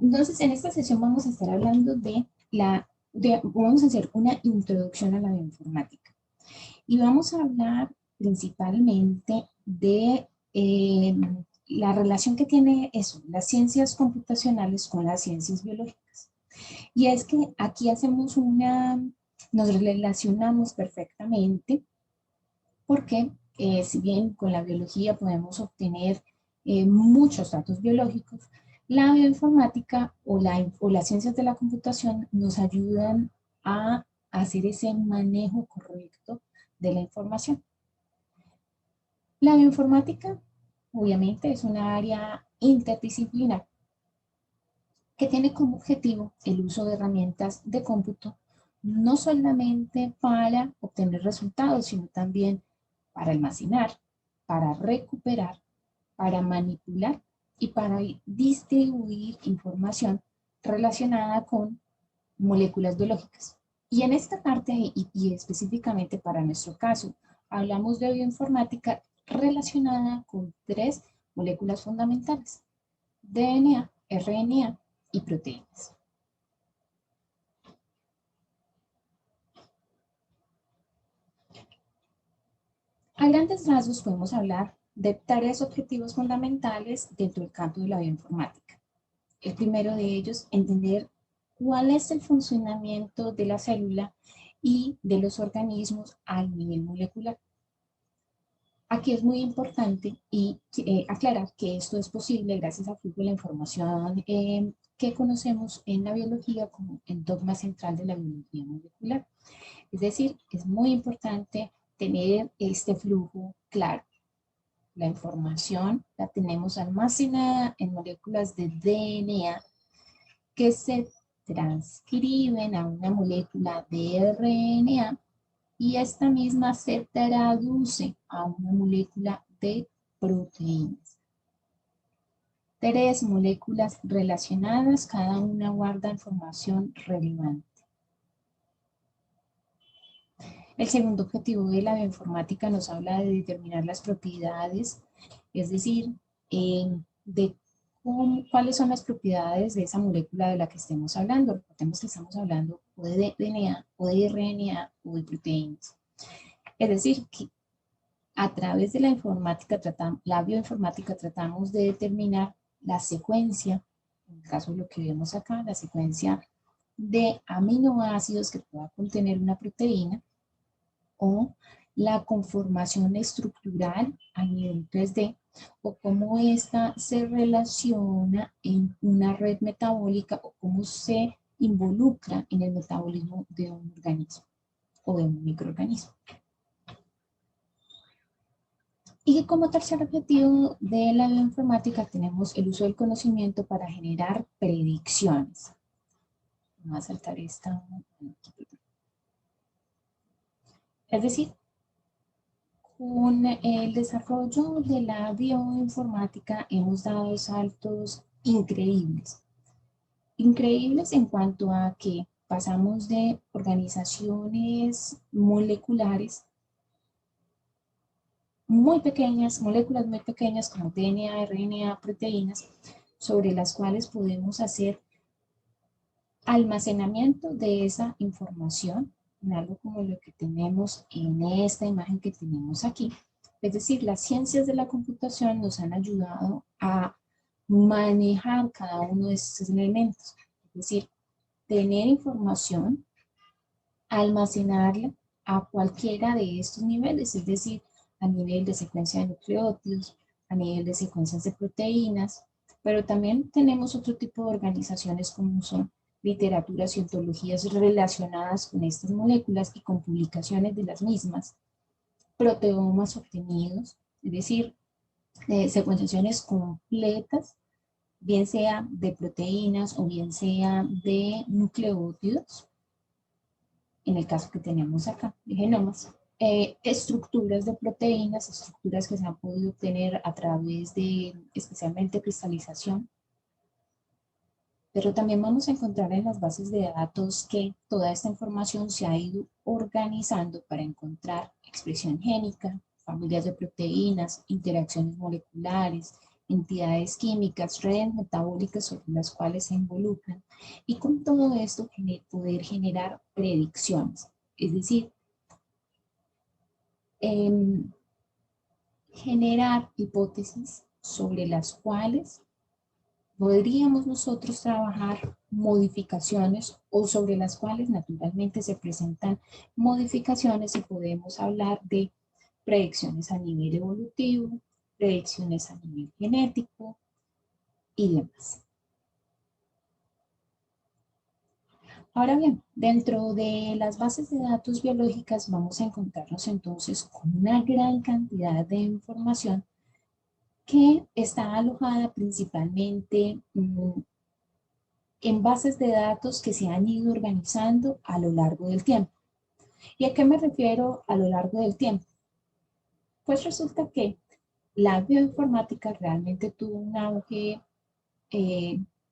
Entonces, en esta sesión vamos a estar hablando vamos a hacer una introducción a la bioinformática. Y vamos a hablar principalmente de la relación que tiene eso, las ciencias computacionales con las ciencias biológicas. Y es que aquí nos relacionamos perfectamente porque si bien con la biología podemos obtener muchos datos biológicos, la bioinformática o las ciencias de la computación nos ayudan a hacer ese manejo correcto de la información. La bioinformática, obviamente, es una área interdisciplinar que tiene como objetivo el uso de herramientas de cómputo, no solamente para obtener resultados, sino también para almacenar, para recuperar, para manipular y para distribuir información relacionada con moléculas biológicas. Y en esta parte, y específicamente para nuestro caso, hablamos de bioinformática relacionada con 3 moléculas fundamentales: DNA, RNA y proteínas. A grandes rasgos podemos hablar de tareas objetivos fundamentales dentro del campo de la bioinformática. El primero de ellos, entender cuál es el funcionamiento de la célula y de los organismos al nivel molecular. Aquí es muy importante aclarar que esto es posible gracias al flujo de la información que conocemos en la biología como el dogma central de la biología molecular. Es decir, es muy importante tener este flujo claro. La información la tenemos almacenada en moléculas de DNA que se transcriben a una molécula de RNA y esta misma se traduce a una molécula de proteínas. 3 moléculas relacionadas, cada una guarda información relevante. El segundo objetivo de la bioinformática nos habla de determinar las propiedades, es decir, de cuáles son las propiedades de esa molécula de la que estemos hablando. Recordemos que estamos hablando o de DNA, o de RNA, o de proteínas. Es decir, que a través de la bioinformática tratamos de determinar la secuencia, en el caso de lo que vemos acá, la secuencia de aminoácidos que pueda contener una proteína, o la conformación estructural a nivel 3D, o cómo ésta se relaciona en una red metabólica o cómo se involucra en el metabolismo de un organismo o de un microorganismo. Y como tercer objetivo de la bioinformática tenemos el uso del conocimiento para generar predicciones. Vamos a saltar esta. Es decir, con el desarrollo de la bioinformática hemos dado saltos increíbles. Increíbles en cuanto a que pasamos de organizaciones moleculares muy pequeñas, moléculas muy pequeñas como DNA, RNA, proteínas, sobre las cuales podemos hacer almacenamiento de esa información en algo como lo que tenemos en esta imagen que tenemos aquí. Es decir, las ciencias de la computación nos han ayudado a manejar cada uno de estos elementos. Es decir, tener información, almacenarla a cualquiera de estos niveles, es decir, a nivel de secuencia de nucleótidos, a nivel de secuencias de proteínas, pero también tenemos otro tipo de organizaciones como son literaturas y ontologías relacionadas con estas moléculas y con publicaciones de las mismas, proteomas obtenidos, es decir, secuenciaciones completas, bien sea de proteínas o bien sea de nucleótidos, en el caso que tenemos acá, de genomas, estructuras de proteínas, estructuras que se han podido obtener a través de especialmente cristalización, pero también vamos a encontrar en las bases de datos que toda esta información se ha ido organizando para encontrar expresión génica, familias de proteínas, interacciones moleculares, entidades químicas, redes metabólicas sobre las cuales se involucran, y con todo esto poder generar predicciones, es decir, generar hipótesis sobre las cuales podríamos nosotros trabajar modificaciones o sobre las cuales naturalmente se presentan modificaciones y podemos hablar de predicciones a nivel evolutivo, predicciones a nivel genético y demás. Ahora bien, dentro de las bases de datos biológicas vamos a encontrarnos entonces con una gran cantidad de información que está alojada principalmente en bases de datos que se han ido organizando a lo largo del tiempo. ¿Y a qué me refiero a lo largo del tiempo? Pues resulta que la bioinformática realmente tuvo un auge,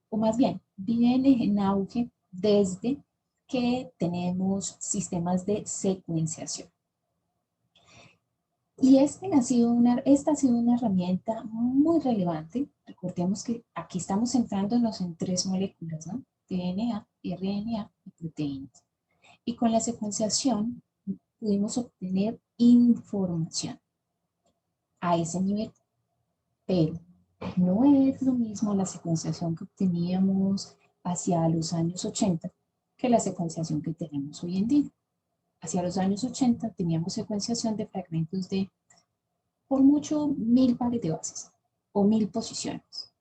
o más bien, viene en auge desde que tenemos sistemas de secuenciación. Y esta ha sido una herramienta muy relevante. Recordemos que aquí estamos centrándonos en 3 moléculas, ¿no? DNA, RNA y proteínas. Y con la secuenciación pudimos obtener información a ese nivel. Pero no es lo mismo la secuenciación que obteníamos hacia los años 80 que la secuenciación que tenemos hoy en día. Hacia los años 80 teníamos secuenciación de fragmentos de, por mucho, 1000 pares de bases o 1000 posiciones.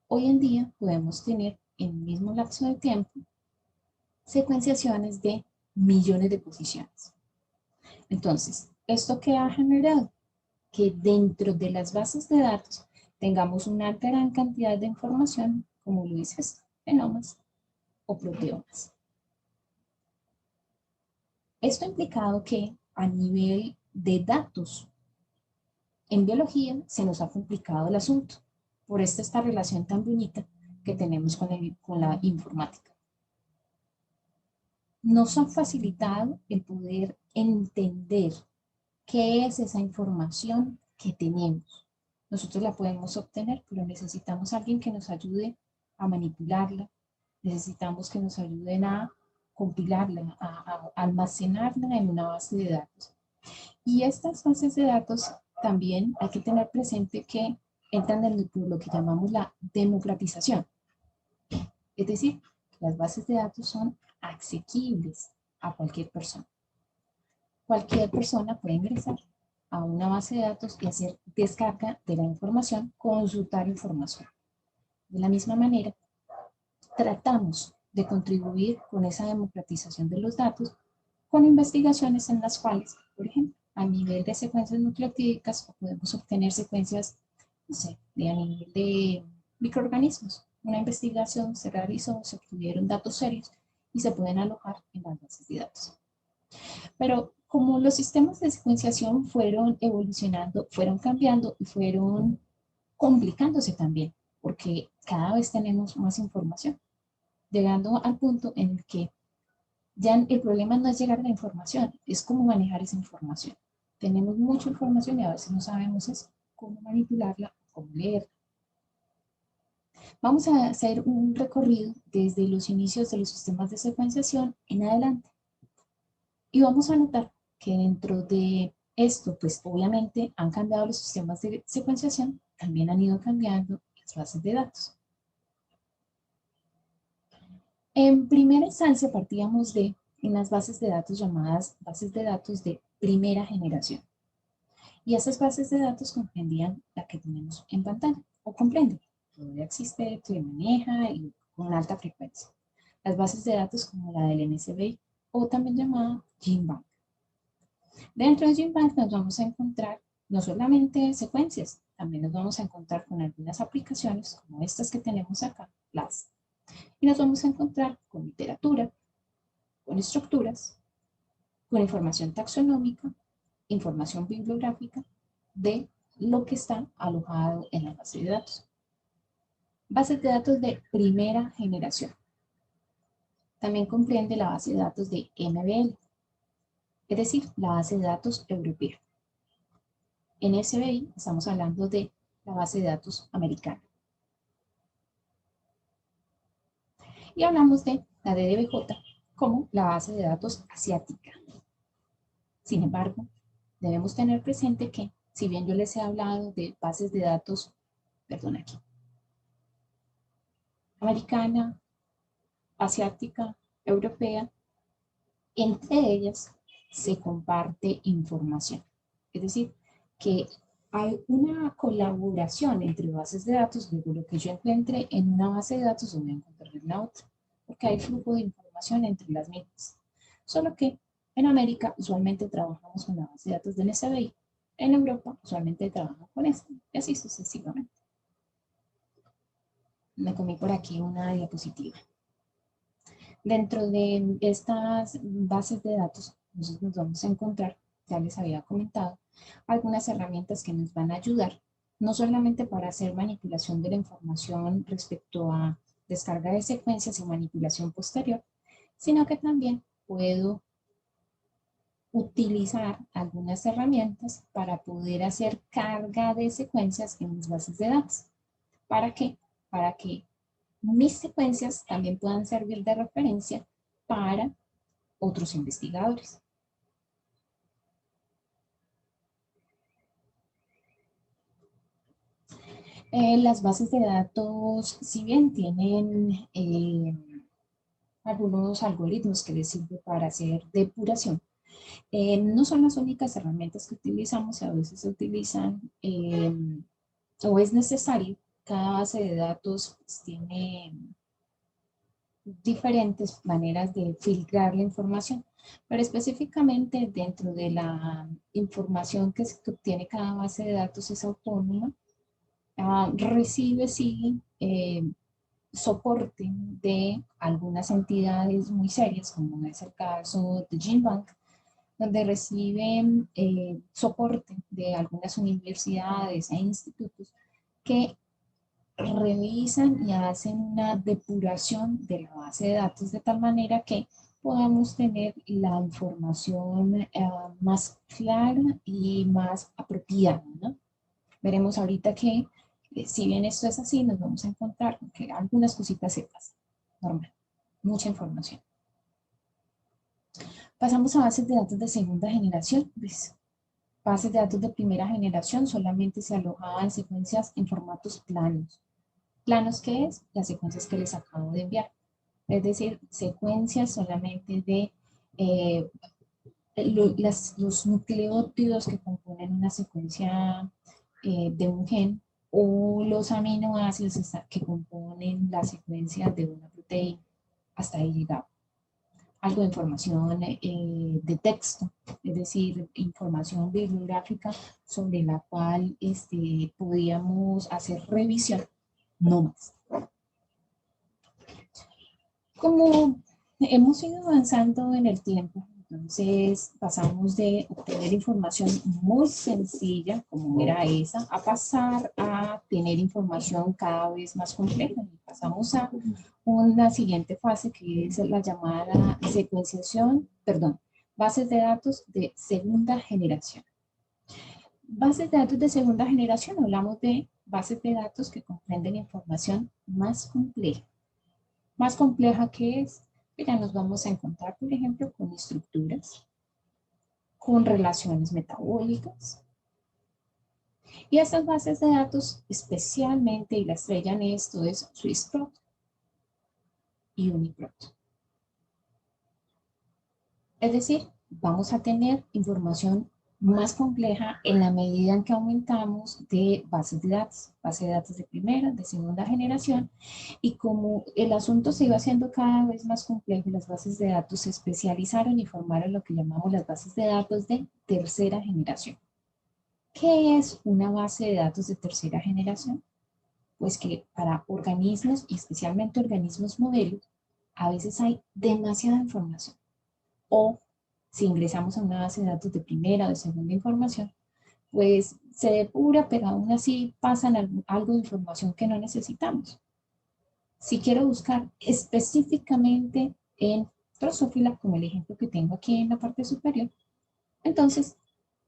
Hoy en día podemos tener en el mismo lapso de tiempo secuenciaciones de millones de posiciones. Entonces, ¿esto qué ha generado? Que dentro de las bases de datos tengamos una gran cantidad de información, como lo dices, genomas o proteomas. Esto ha implicado que a nivel de datos en biología se nos ha complicado el asunto por esta relación tan bonita que tenemos con la informática. Nos ha facilitado el poder entender qué es esa información que tenemos. Nosotros la podemos obtener, pero necesitamos a alguien que nos ayude a manipularla, necesitamos que nos ayuden a compilarla, a almacenarla en una base de datos. Y estas bases de datos también hay que tener presente que entran en lo que llamamos la democratización. Es decir, las bases de datos son asequibles a cualquier persona. Cualquier persona puede ingresar a una base de datos y hacer descarga de la información, consultar información. De la misma manera, tratamos de contribuir con esa democratización de los datos con investigaciones en las cuales, por ejemplo, a nivel de secuencias nucleotídicas podemos obtener secuencias, no sé, a nivel de microorganismos. Una investigación se realizó, se obtuvieron datos serios y se pueden alojar en las bases de datos. Pero como los sistemas de secuenciación fueron evolucionando, fueron cambiando y fueron complicándose también, porque cada vez tenemos más información, llegando al punto en el que ya el problema no es llegar a la información, es cómo manejar esa información. Tenemos mucha información y a veces no sabemos cómo manipularla, cómo leerla. Vamos a hacer un recorrido desde los inicios de los sistemas de secuenciación en adelante. Y vamos a notar que dentro de esto, pues obviamente han cambiado los sistemas de secuenciación, también han ido cambiando las bases de datos. En primera instancia partíamos de unas bases de datos llamadas bases de datos de primera generación. Y esas bases de datos comprendían la que tenemos en pantalla, o comprenden. Todavía existe, se maneja y con alta frecuencia. Las bases de datos como la del NSBI, o también llamada GenBank. Dentro de GenBank nos vamos a encontrar no solamente secuencias, también nos vamos a encontrar con algunas aplicaciones como estas que tenemos acá, las. Y nos vamos a encontrar con literatura, con estructuras, con información taxonómica, información bibliográfica de lo que está alojado en la base de datos. Bases de datos de primera generación. También comprende la base de datos de MBL, es decir, la base de datos europea. En SBI estamos hablando de la base de datos americana. Y hablamos de la DDBJ como la base de datos asiática. Sin embargo, debemos tener presente que, si bien yo les he hablado de bases de datos, perdón aquí, americana, asiática, europea, entre ellas se comparte información. Es decir, que hay una colaboración entre bases de datos, luego lo que yo encuentre en una base de datos lo voy a encontrar en la otra, porque hay flujo de información entre las mismas. Solo que en América usualmente trabajamos con la base de datos del SBI, en Europa usualmente trabajamos con esta, y así sucesivamente. Me comí por aquí una diapositiva. Dentro de estas bases de datos, nosotros nos vamos a encontrar, ya les había comentado, algunas herramientas que nos van a ayudar, no solamente para hacer manipulación de la información respecto a descarga de secuencias y manipulación posterior, sino que también puedo utilizar algunas herramientas para poder hacer carga de secuencias en mis bases de datos. ¿Para qué? Para que mis secuencias también puedan servir de referencia para otros investigadores. Las bases de datos, si bien tienen algunos algoritmos que les sirven para hacer depuración, no son las únicas herramientas que utilizamos, a veces se utilizan o es necesario. Cada base de datos pues, tiene diferentes maneras de filtrar la información, pero específicamente dentro de la información que se obtiene cada base de datos es autónoma, recibe sí soporte de algunas entidades muy serias, como es el caso de GenBank, donde reciben soporte de algunas universidades e institutos que revisan y hacen una depuración de la base de datos de tal manera que podamos tener la información más clara y más apropiada, ¿no? Veremos ahorita que si bien esto es así, nos vamos a encontrar con que algunas cositas se pasan. Normal, mucha información. Pasamos a bases de datos de segunda generación. Pues, bases de datos de primera generación solamente se alojaban secuencias en formatos planos. ¿Planos qué es? Las secuencias que les acabo de enviar. Es decir, secuencias solamente de los nucleótidos que componen una secuencia de un gen o los aminoácidos que componen la secuencia de una proteína. Hasta ahí llegaba. Algo de información de texto, es decir, información bibliográfica sobre la cual podíamos hacer revisión, no más. Como hemos ido avanzando en el tiempo, entonces pasamos de obtener información muy sencilla, como era esa, a pasar a tener información cada vez más compleja. Y pasamos a una siguiente fase que es la llamada secuenciación, perdón, bases de datos de segunda generación. Bases de datos de segunda generación, hablamos de bases de datos que comprenden información más compleja. Más compleja que es, ya nos vamos a encontrar, por ejemplo, con estructuras, con relaciones metabólicas. Y estas bases de datos, especialmente, y la estrella en esto es SwissProt y UniProt. Es decir, vamos a tener información más compleja en la medida en que aumentamos de bases de datos de primera, de segunda generación, y como el asunto se iba haciendo cada vez más complejo, las bases de datos se especializaron y formaron lo que llamamos las bases de datos de tercera generación. ¿Qué es una base de datos de tercera generación? Pues que para organismos, y especialmente organismos modelos, a veces hay demasiada información, o si ingresamos a una base de datos de primera o de segunda información, pues se depura, pero aún así pasan algo de información que no necesitamos. Si quiero buscar específicamente en Drosophila, como el ejemplo que tengo aquí en la parte superior, entonces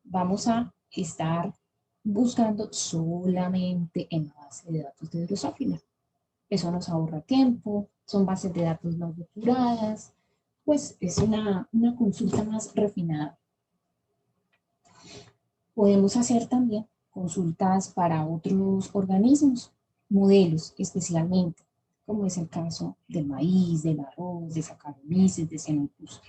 vamos a estar buscando solamente en la base de datos de Drosophila. Eso nos ahorra tiempo, son bases de datos más depuradas, pues es una consulta más refinada. Podemos hacer también consultas para otros organismos, modelos especialmente, como es el caso del maíz, del arroz, de Saccharomyces, de Xenopus,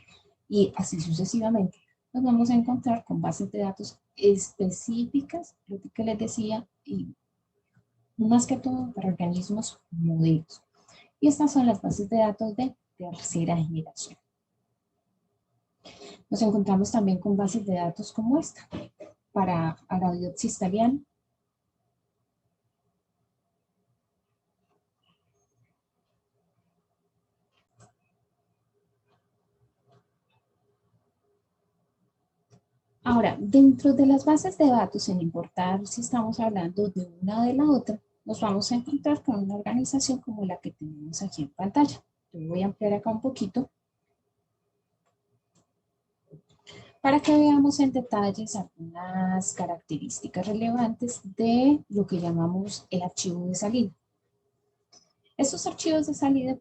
y así sucesivamente. Nos vamos a encontrar con bases de datos específicas, lo que les decía, y más que todo para organismos modelos. Y estas son las bases de datos de tercera generación. Nos encontramos también con bases de datos como esta, para Arabidopsis thaliana. Ahora, dentro de las bases de datos, sin importar si estamos hablando de una o de la otra, nos vamos a encontrar con una organización como la que tenemos aquí en pantalla. Yo voy a ampliar acá un poquito para que veamos en detalles algunas características relevantes de lo que llamamos el archivo de salida. Estos archivos de salida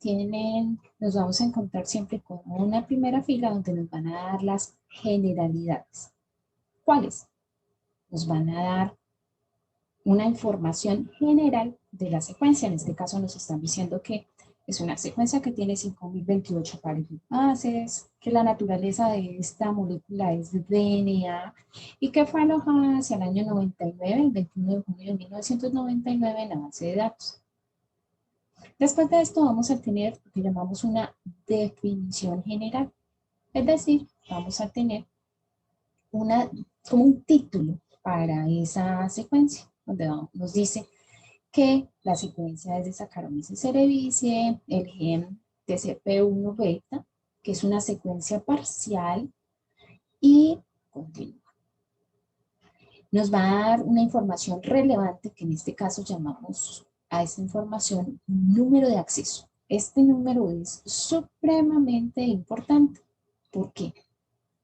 nos vamos a encontrar siempre con una primera fila donde nos van a dar las generalidades. ¿Cuáles? Nos van a dar una información general de la secuencia. En este caso nos están diciendo que es una secuencia que tiene 5028 pares de bases, que la naturaleza de esta molécula es de DNA y que fue alojada hacia el año 99, el 21 de junio de 1999 en la base de datos. Después de esto vamos a tener lo que llamamos una definición general, es decir, vamos a tener como un título para esa secuencia, donde nos dice que la secuencia es de Saccharomyces cerevisiae, el gen TCP1 beta, que es una secuencia parcial y continua. Nos va a dar una información relevante, que en este caso llamamos a esta información número de acceso. Este número es supremamente importante. ¿Por qué?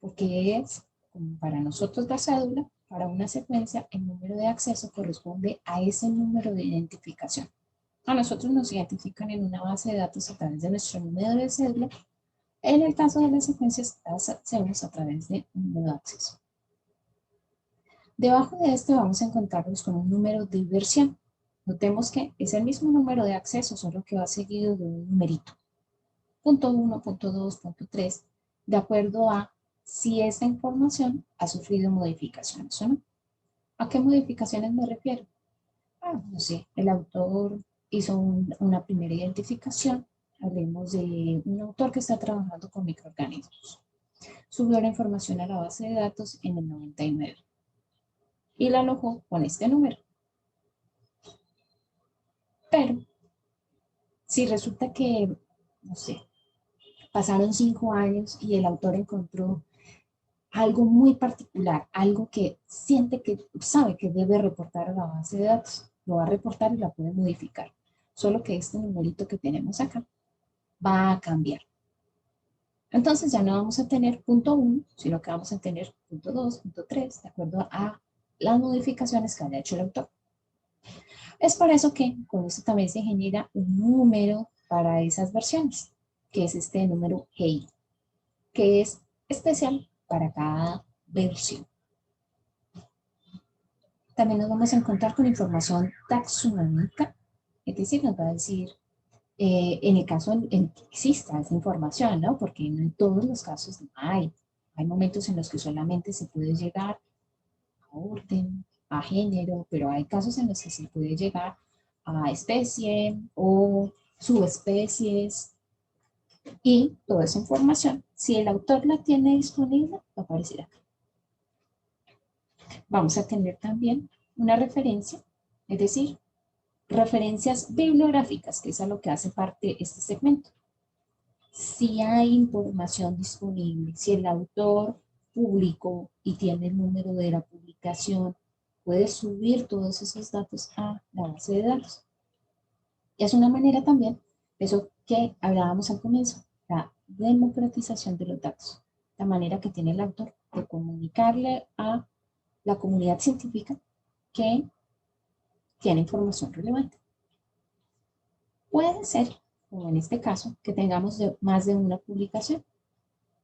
Porque es, como para nosotros la cédula, para una secuencia, el número de acceso corresponde a ese número de identificación. A nosotros nos identifican en una base de datos a través de nuestro número de cédula. En el caso de las secuencias, las hacemos a través de un número de acceso. Debajo de este vamos a encontrarnos con un número de versión. Notemos que es el mismo número de acceso, solo que va seguido de un numerito. Punto 1, punto 2, punto 3, de acuerdo a si esta información ha sufrido modificaciones o no. ¿A qué modificaciones me refiero? No sé, el autor hizo una primera identificación, hablemos de un autor que está trabajando con microorganismos. Subió la información a la base de datos en el 99 y la alojó con este número. Pero si resulta que, no sé, pasaron 5 años y el autor encontró algo muy particular, algo que siente que sabe que debe reportar a la base de datos, lo va a reportar y la puede modificar. Solo que este numerito que tenemos acá va a cambiar. Entonces ya no vamos a tener punto 1, sino que vamos a tener punto 2, punto 3, de acuerdo a las modificaciones que haya hecho el autor. Es por eso que con esto también se genera un número para esas versiones, que es este número GEI, que es especial para cada versión. También nos vamos a encontrar con información taxonómica, es decir, nos va a decir en el caso en que exista esa información, ¿no? Porque no en todos los casos no hay. Hay momentos en los que solamente se puede llegar a orden, a género, pero hay casos en los que se puede llegar a especie o subespecies y toda esa información, si el autor la tiene disponible, va a aparecer acá. Vamos a tener también una referencia, es decir, referencias bibliográficas, que es a lo que hace parte este segmento. Si hay información disponible, si el autor publicó y tiene el número de la publicación, puede subir todos esos datos a la base de datos. Y es una manera también, de eso que hablábamos al comienzo, la democratización de los datos, la manera que tiene el autor de comunicarle a la comunidad científica que tiene información relevante. Puede ser, como en este caso, que tengamos más de una publicación.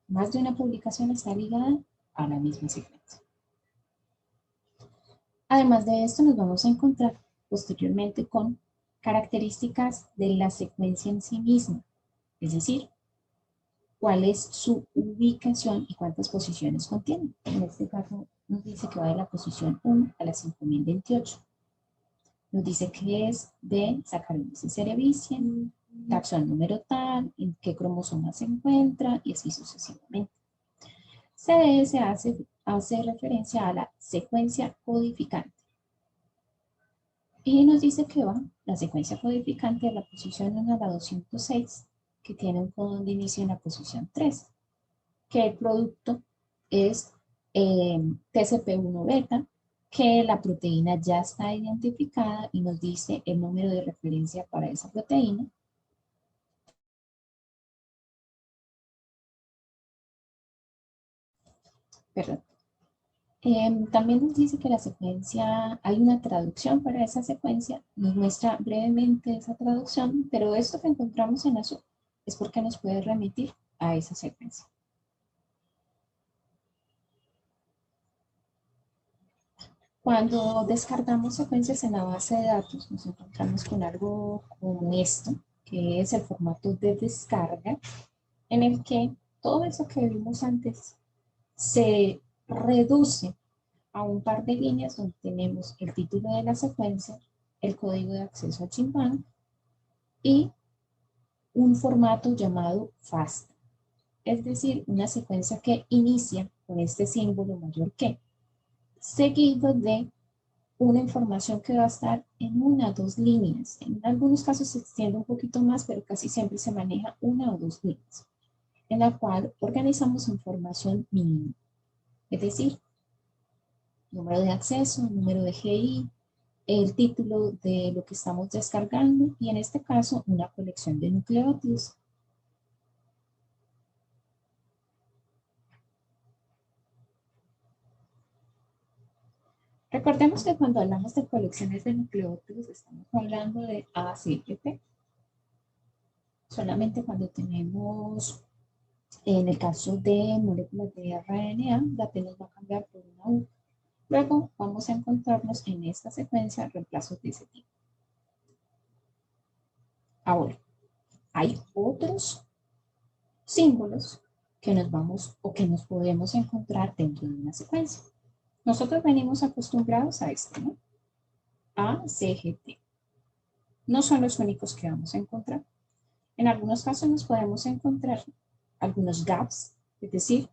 Más de una publicación está ligada a la misma secuencia. Además de esto, nos vamos a encontrar posteriormente con características de la secuencia en sí misma, es decir, cuál es su ubicación y cuántas posiciones contiene. En este caso nos dice que va de la posición 1 a la 5028. Nos dice que es de Saccharomyces cerevisiae, taxón número tal, en qué cromosoma se encuentra y así sucesivamente. CDS hace referencia a la secuencia codificante. Y nos dice que va la secuencia codificante de la posición 1 a la 206, que tiene un codón de inicio en la posición 3, que el producto es TCP1 beta, que la proteína ya está identificada y nos dice el número de referencia para esa proteína. Perdón. También nos dice que la secuencia, hay una traducción para esa secuencia, nos muestra brevemente esa traducción, pero esto que encontramos en azul es porque nos puede remitir a esa secuencia. Cuando descartamos secuencias en la base de datos, nos encontramos con algo como esto, que es el formato de descarga, en el que todo eso que vimos antes se reduce a un par de líneas donde tenemos el título de la secuencia, el código de acceso a GenBank y un formato llamado FASTA, es decir, una secuencia que inicia con este símbolo mayor que, seguido de una información que va a estar en una o dos líneas. En algunos casos se extiende un poquito más, pero casi siempre se maneja una o dos líneas, en la cual organizamos información mínima, es decir, número de acceso, número de GI, el título de lo que estamos descargando y en este caso una colección de nucleótidos. Recordemos que cuando hablamos de colecciones de nucleótidos estamos hablando de A7P. Solamente cuando tenemos, en el caso de moléculas de RNA, la T nos va a cambiar por una U. Luego vamos a encontrarnos en esta secuencia reemplazos de ese tipo. Ahora, hay otros símbolos que nos vamos o que nos podemos encontrar dentro de una secuencia. Nosotros venimos acostumbrados a esto, ¿no? A, C, G, T. No son los únicos que vamos a encontrar. En algunos casos nos podemos encontrar algunos gaps, es decir,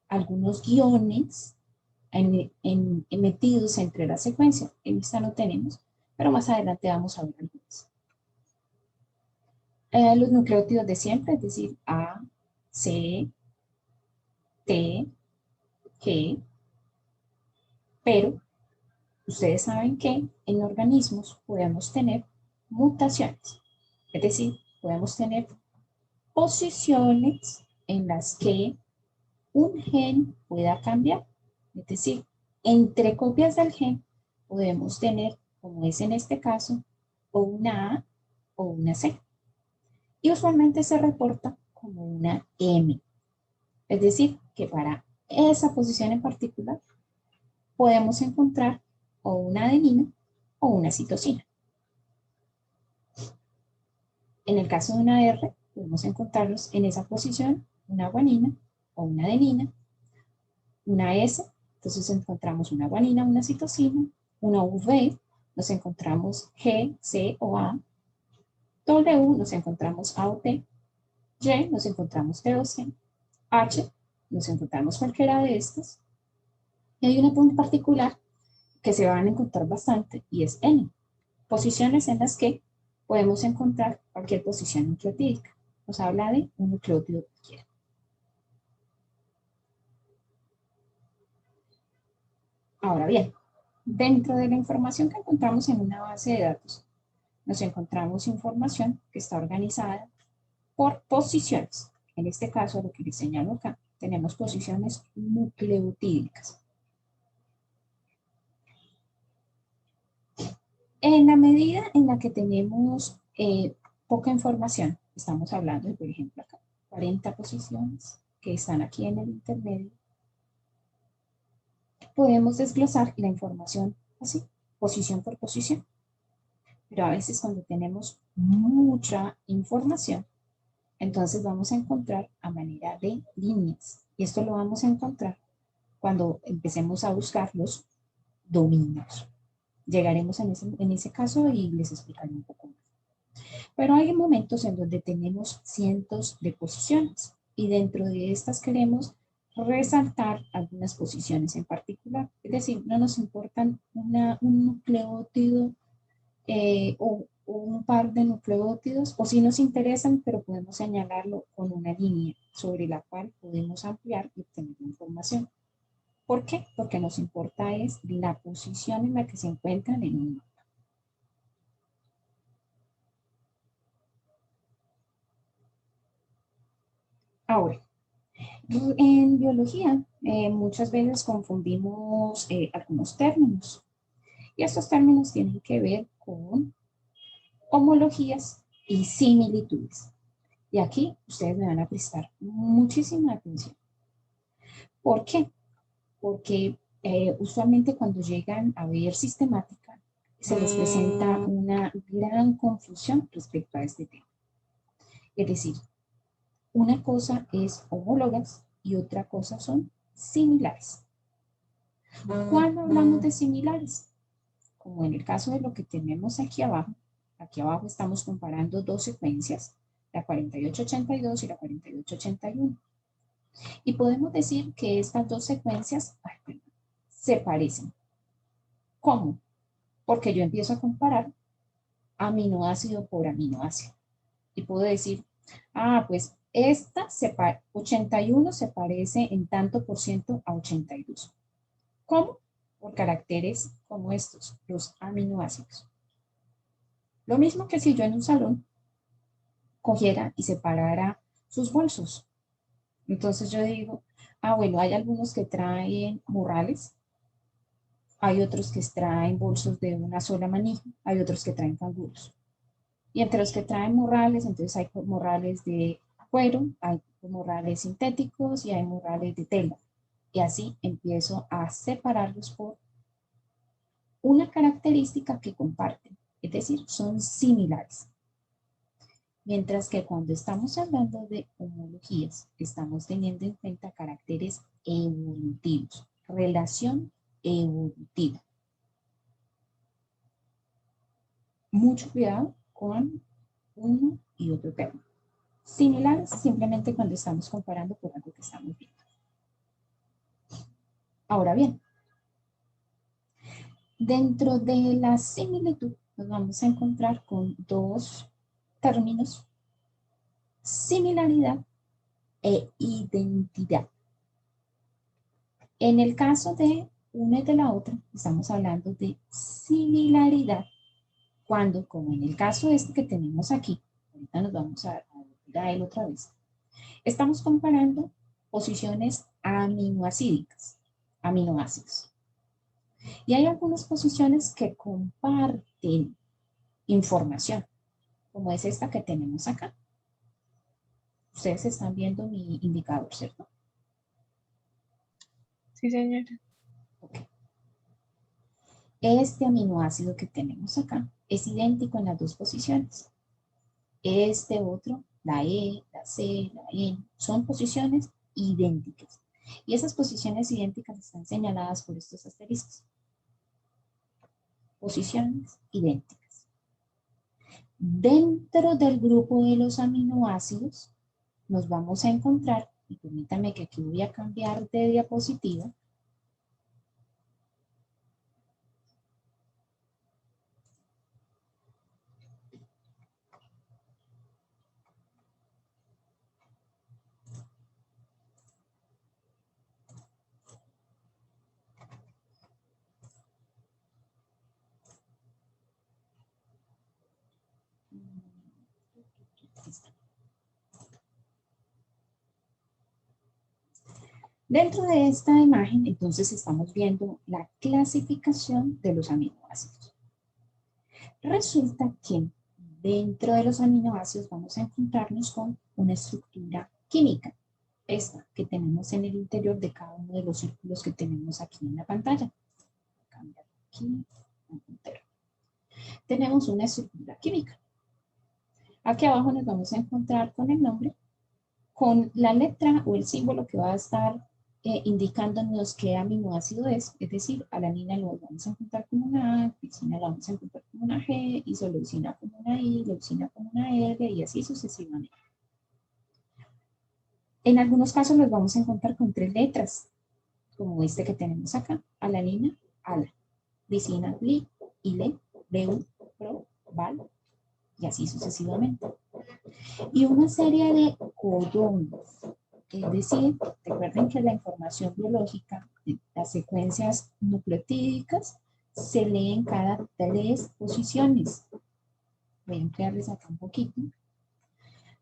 algunos guiones metidos entre la secuencia. En esta no tenemos, pero más adelante vamos a ver algunos. Los nucleótidos de siempre, es decir, A, C, T, G, pero ustedes saben que en organismos podemos tener mutaciones, es decir, podemos tener posiciones en las que un gen pueda cambiar, es decir, entre copias del gen podemos tener, como es en este caso, o una A o una C, y usualmente se reporta como una M, es decir, que para esa posición en particular podemos encontrar o una adenina o una citosina. En el caso de una R, podemos encontrarlos en esa posición una guanina o una adenina, una S, entonces encontramos una guanina, una citosina, una V, nos encontramos G, C o A, W, nos encontramos A o T, Y, nos encontramos T o C, H, nos encontramos cualquiera de estas, y hay una punta particular que se van a encontrar bastante y es N, posiciones en las que podemos encontrar cualquier posición nucleotídica. Nos habla de un nucleótido cualquiera. Ahora bien, dentro de la información que encontramos en una base de datos, nos encontramos información que está organizada por posiciones. En este caso, lo que les señalo acá, tenemos posiciones nucleotídicas. En la medida en la que tenemos poca información, estamos hablando de, por ejemplo, acá, 40 posiciones que están aquí en el intermedio, podemos desglosar la información así, posición por posición. Pero a veces cuando tenemos mucha información, entonces vamos a encontrar a manera de líneas. Y esto lo vamos a encontrar cuando empecemos a buscar los dominios. Llegaremos en ese caso y les explicaré un poco más. Pero hay momentos en donde tenemos cientos de posiciones y dentro de estas queremos resaltar algunas posiciones en particular. Es decir, no nos importan un nucleótido o un par de nucleótidos, o si nos interesan, pero podemos señalarlo con una línea sobre la cual podemos ampliar y obtener información. ¿Por qué? Porque nos importa es la posición en la que se encuentran en un mapa. Ahora, en biología muchas veces confundimos algunos términos y estos términos tienen que ver con homologías y similitudes. Y aquí ustedes me van a prestar muchísima atención. ¿Por qué? Porque usualmente cuando llegan a ver sistemática, se les presenta una gran confusión respecto a este tema. Es decir, una cosa es homólogas y otra cosa son similares. ¿Cuándo hablamos de similares? Como en el caso de lo que tenemos aquí abajo estamos comparando dos secuencias, la 4882 y la 4881. Y podemos decir que estas dos secuencias se parecen. ¿Cómo? Porque yo empiezo a comparar aminoácido por aminoácido. Y puedo decir, pues esta 81 se parece en tanto por ciento a 82. ¿Cómo? Por caracteres como estos, los aminoácidos. Lo mismo que si yo en un salón cogiera y separara sus bolsos. Entonces yo digo, bueno, hay algunos que traen morrales, hay otros que traen bolsos de una sola manija, hay otros que traen canguros. Y entre los que traen morrales, entonces hay morrales de cuero, hay morrales sintéticos y hay morrales de tela. Y así empiezo a separarlos por una característica que comparten, es decir, son similares. Mientras que cuando estamos hablando de homologías, estamos teniendo en cuenta caracteres evolutivos, relación evolutiva. Mucho cuidado con uno y otro término. Similares simplemente cuando estamos comparando por algo que estamos viendo. Ahora bien, dentro de la similitud nos vamos a encontrar con dos términos, similaridad e identidad. En el caso de una y de la otra, estamos hablando de similaridad, cuando, como en el caso este que tenemos aquí, ahorita nos vamos a ir a él otra vez, estamos comparando posiciones aminoácidos. Y hay algunas posiciones que comparten información, como es esta que tenemos acá. Ustedes están viendo mi indicador, ¿cierto? Sí, señora. Okay. Este aminoácido que tenemos acá es idéntico en las dos posiciones. Este otro, la E, la C, la N, son posiciones idénticas. Y esas posiciones idénticas están señaladas por estos asteriscos. Posiciones idénticas. Dentro del grupo de los aminoácidos nos vamos a encontrar, y permítanme que aquí voy a cambiar de diapositiva, dentro de esta imagen, entonces estamos viendo la clasificación de los aminoácidos. Resulta que dentro de los aminoácidos vamos a encontrarnos con una estructura química, esta que tenemos en el interior de cada uno de los círculos que tenemos aquí en la pantalla. Cambiar aquí, entero. Tenemos una estructura química. Aquí abajo nos vamos a encontrar con el nombre, con la letra o el símbolo que va a estar indicándonos qué aminoácido es decir, alanina lo vamos a encontrar como una A, glicina lo vamos a encontrar como una G, isoleucina como una I, leucina como una R y así sucesivamente. En algunos casos los vamos a encontrar con 3 letras, como este que tenemos acá, alanina, ala, glicina, li, ile, leu, pro, val, y así sucesivamente. Y una serie de codones. Es decir, recuerden que la información biológica, las secuencias nucleotídicas, se leen cada 3 posiciones. Voy a ampliarles acá un poquito.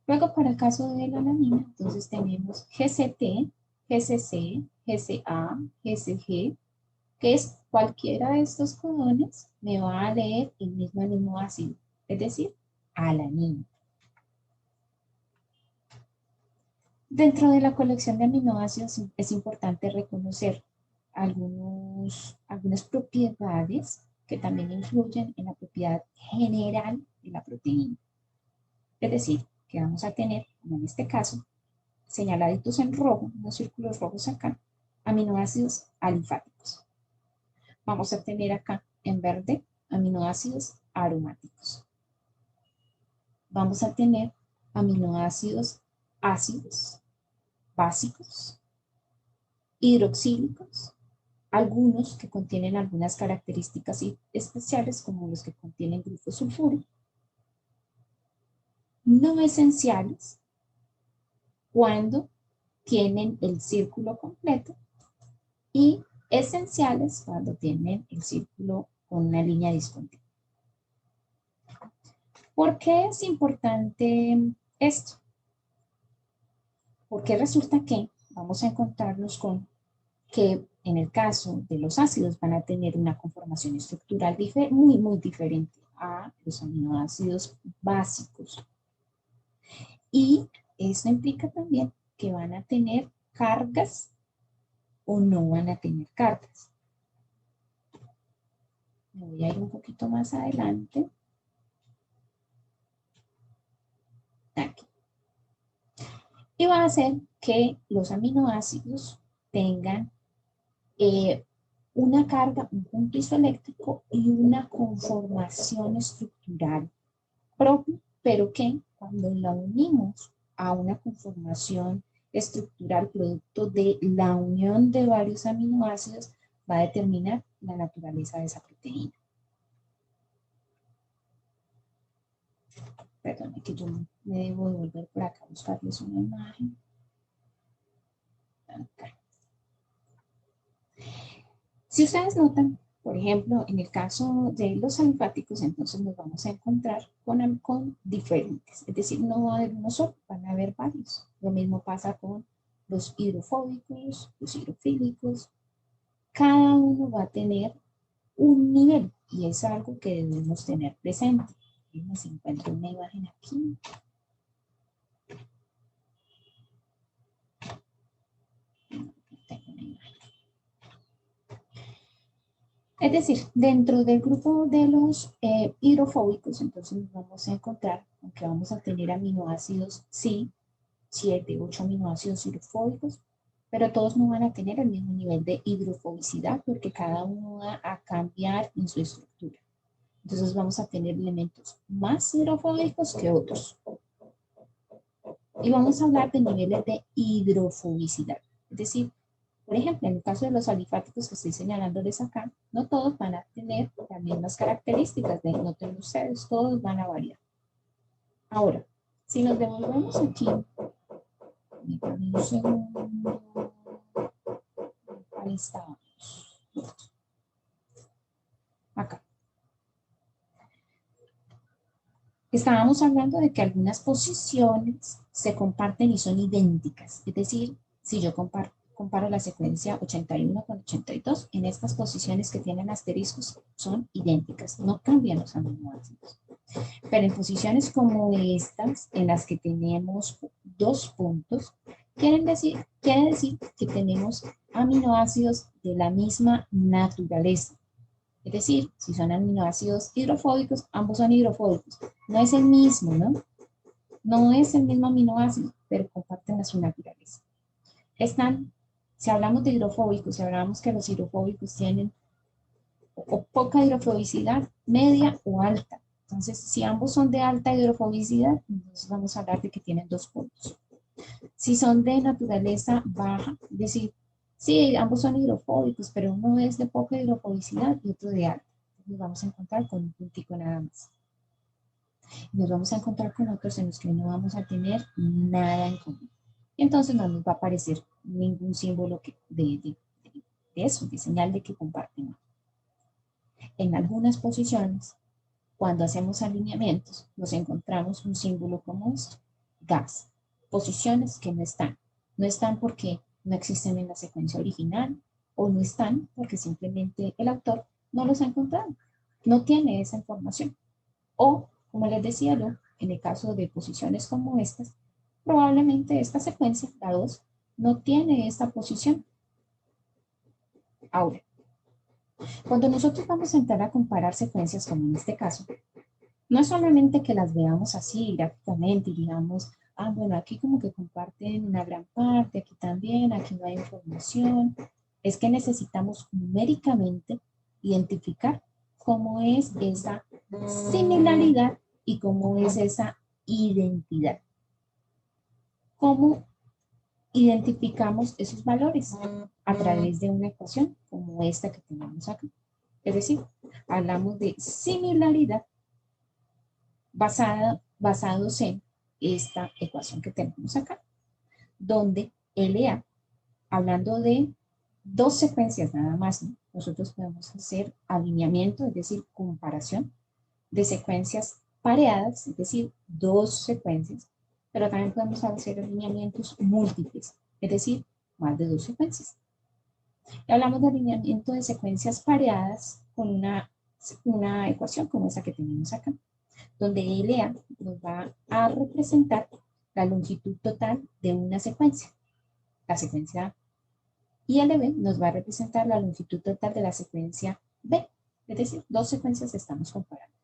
Luego, para el caso de la alanina, entonces tenemos GCT, GCC, GCA, GCG, que es cualquiera de estos codones me va a leer el mismo aminoácido, es decir, alanina. Dentro de la colección de aminoácidos es importante reconocer algunas propiedades que también influyen en la propiedad general de la proteína. Es decir, que vamos a tener, como en este caso, señaladitos en rojo, unos círculos rojos acá, aminoácidos alifáticos. Vamos a tener acá en verde aminoácidos aromáticos. Vamos a tener aminoácidos ácidos, básicos, hidroxílicos, algunos que contienen algunas características especiales como los que contienen grupo sulfúrico, no esenciales cuando tienen el círculo completo y esenciales cuando tienen el círculo con una línea discontinua. ¿Por qué es importante esto? Porque resulta que vamos a encontrarnos con que en el caso de los ácidos van a tener una conformación estructural muy diferente a los aminoácidos básicos. Y eso implica también que van a tener cargas o no van a tener cargas. Me voy a ir un poquito más adelante. Aquí. Y va a hacer que los aminoácidos tengan una carga, un punto isoeléctrico y una conformación estructural propia, pero que cuando la unimos a una conformación estructural producto de la unión de varios aminoácidos, va a determinar la naturaleza de esa proteína. Perdón, que yo me debo devolver por acá a buscarles una imagen. Acá. Si ustedes notan, por ejemplo, en el caso de los alifáticos, entonces nos vamos a encontrar con diferentes. Es decir, no va a haber uno solo, van a haber varios. Lo mismo pasa con los hidrofóbicos, los hidrofílicos. Cada uno va a tener un nivel y es algo que debemos tener presente. Fíjense si encuentro una imagen aquí. Es decir, dentro del grupo de los hidrofóbicos, entonces nos vamos a encontrar con que vamos a tener aminoácidos, sí, 7, 8 aminoácidos hidrofóbicos, pero todos no van a tener el mismo nivel de hidrofobicidad porque cada uno va a cambiar en su estructura. Entonces vamos a tener elementos más hidrofóbicos que otros. Y vamos a hablar de niveles de hidrofobicidad. Es decir, por ejemplo, en el caso de los alifáticos que estoy señalándoles acá, no todos van a tener las mismas características, noten ustedes, todos van a variar. Ahora, si nos devolvemos aquí, un segundo, ahí estábamos. Acá. Estábamos hablando de que algunas posiciones se comparten y son idénticas. Es decir, si yo comparto comparo la secuencia 81 con 82. En estas posiciones que tienen asteriscos son idénticas, no cambian los aminoácidos. Pero en posiciones como estas, en las que tenemos 2 puntos, quiere decir que tenemos aminoácidos de la misma naturaleza. Es decir, si son aminoácidos hidrofóbicos, ambos son hidrofóbicos. No es el mismo, ¿no? No es el mismo aminoácido, pero comparten su naturaleza. Si hablamos de hidrofóbicos, si hablamos que los hidrofóbicos tienen o poca hidrofobicidad, media o alta. Entonces, si ambos son de alta hidrofobicidad, entonces vamos a hablar de que tienen 2 puntos. Si son de naturaleza baja, es decir, sí, ambos son hidrofóbicos, pero uno es de poca hidrofobicidad y otro de alta. Nos vamos a encontrar con un puntico nada más. Nos vamos a encontrar con otros en los que no vamos a tener nada en común. Y entonces no nos va a aparecer ningún símbolo de eso, de señal de que comparten. En algunas posiciones, cuando hacemos alineamientos, nos encontramos un símbolo como esto, gas. Posiciones que no están. No están porque no existen en la secuencia original o no están porque simplemente el autor no los ha encontrado. No tiene esa información. O, como les decía yo, en el caso de posiciones como estas, probablemente esta secuencia, la 2, no tiene esta posición. Ahora, cuando nosotros vamos a entrar a comparar secuencias como en este caso, no es solamente que las veamos así gráficamente y digamos, ah, bueno, aquí como que comparten una gran parte, aquí también, aquí no hay información. Es que necesitamos numéricamente identificar cómo es esa similaridad y cómo es esa identidad. ¿Cómo identificamos esos valores? A través de una ecuación como esta que tenemos acá. Es decir, hablamos de similaridad basados en esta ecuación que tenemos acá, donde LA, hablando de 2 secuencias nada más, ¿no? Nosotros podemos hacer alineamiento, es decir, comparación de secuencias pareadas, es decir, 2 secuencias, pero también podemos hacer alineamientos múltiples, es decir, más de 2 secuencias. Y hablamos de alineamiento de secuencias pareadas con una ecuación como esa que tenemos acá, donde LA nos va a representar la longitud total de una secuencia. La secuencia A. Y LB nos va a representar la longitud total de la secuencia B. Es decir, 2 secuencias estamos comparando.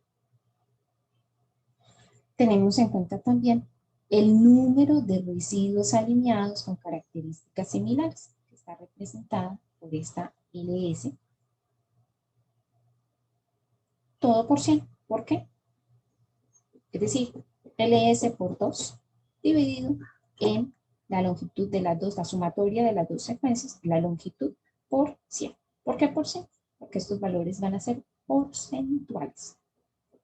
Tenemos en cuenta también el número de residuos alineados con características similares, que está representada por esta LS. Todo por 100. ¿Por qué? Es decir, LS por 2 dividido en la longitud de las dos, la sumatoria de las 2 secuencias, la longitud por 100. ¿Por qué por 100? Porque estos valores van a ser porcentuales.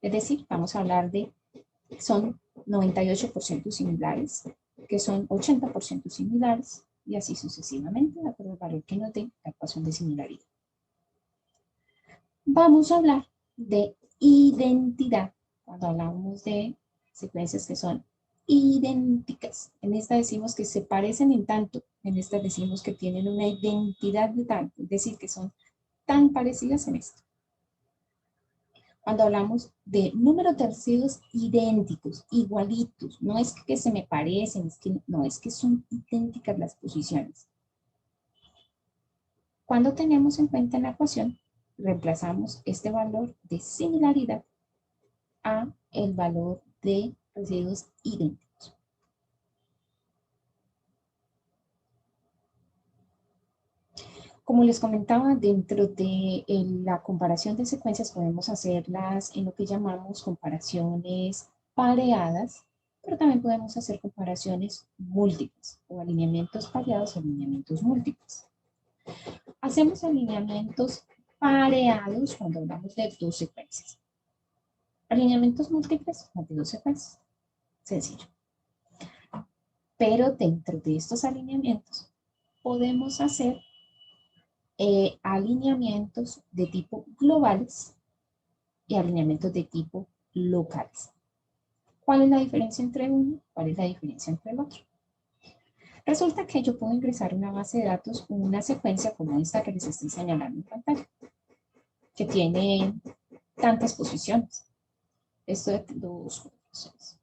Es decir, vamos a hablar de que son 98% similares, que son 80% similares, y así sucesivamente, de acuerdo al valor que nos dé la ecuación de similaridad. Vamos a hablar de identidad, cuando hablamos de secuencias que son idénticas. En esta decimos que se parecen en tanto, en esta decimos que tienen una identidad de tanto, es decir, que son tan parecidas en esto. Cuando hablamos de números de residuos idénticos, igualitos, no es que se me parecen, no, es que son idénticas las posiciones. Cuando tenemos en cuenta en la ecuación, reemplazamos este valor de similaridad a el valor de residuos idénticos. Como les comentaba, dentro de la comparación de secuencias podemos hacerlas en lo que llamamos comparaciones pareadas, pero también podemos hacer comparaciones múltiples o alineamientos pareados o alineamientos múltiples. Hacemos alineamientos pareados cuando hablamos de 2 secuencias. Alineamientos múltiples, más de 2 secuencias. Sencillo. Pero dentro de estos alineamientos podemos hacer alineamientos de tipo globales y alineamientos de tipo locales. ¿Cuál es la diferencia entre uno? ¿Cuál es la diferencia entre el otro? Resulta que yo puedo ingresar a una base de datos una secuencia como esta que les estoy señalando en pantalla, que tiene tantas posiciones. Esto de 2, 6,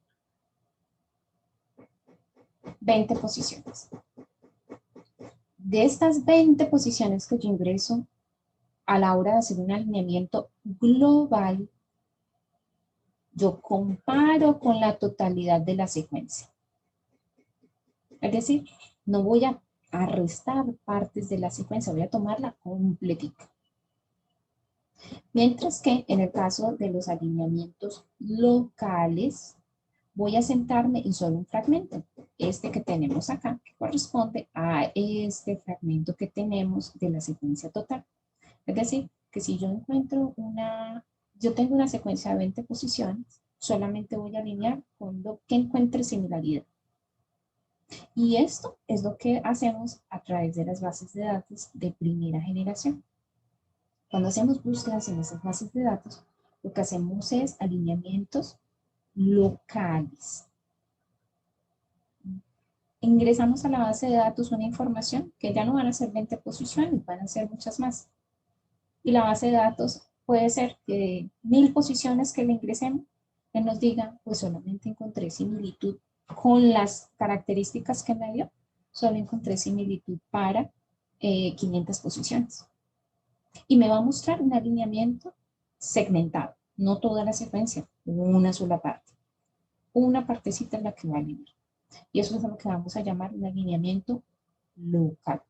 20 posiciones. De estas 20 posiciones que yo ingreso, a la hora de hacer un alineamiento global, yo comparo con la totalidad de la secuencia. Es decir, no voy a restar partes de la secuencia, voy a tomarla completita. Mientras que en el caso de los alineamientos locales, voy a sentarme en solo un fragmento, este que tenemos acá, que corresponde a este fragmento que tenemos de la secuencia total. Es decir, que si yo yo tengo una secuencia de 20 posiciones, solamente voy a alinear con lo que encuentre similaridad. Y esto es lo que hacemos a través de las bases de datos de primera generación. Cuando hacemos búsquedas en esas bases de datos, lo que hacemos es alineamientos locales. Ingresamos a la base de datos una información que ya no van a ser 20 posiciones, van a ser muchas más. Y la base de datos puede ser que de 1000 posiciones que le ingresemos, que nos diga, pues solamente encontré similitud con las características que me dio, solo encontré similitud para 500 posiciones. Y me va a mostrar un alineamiento segmentado, no toda la secuencia, una sola parte. Una partecita es la que va a alinear. Y eso es lo que vamos a llamar un alineamiento local.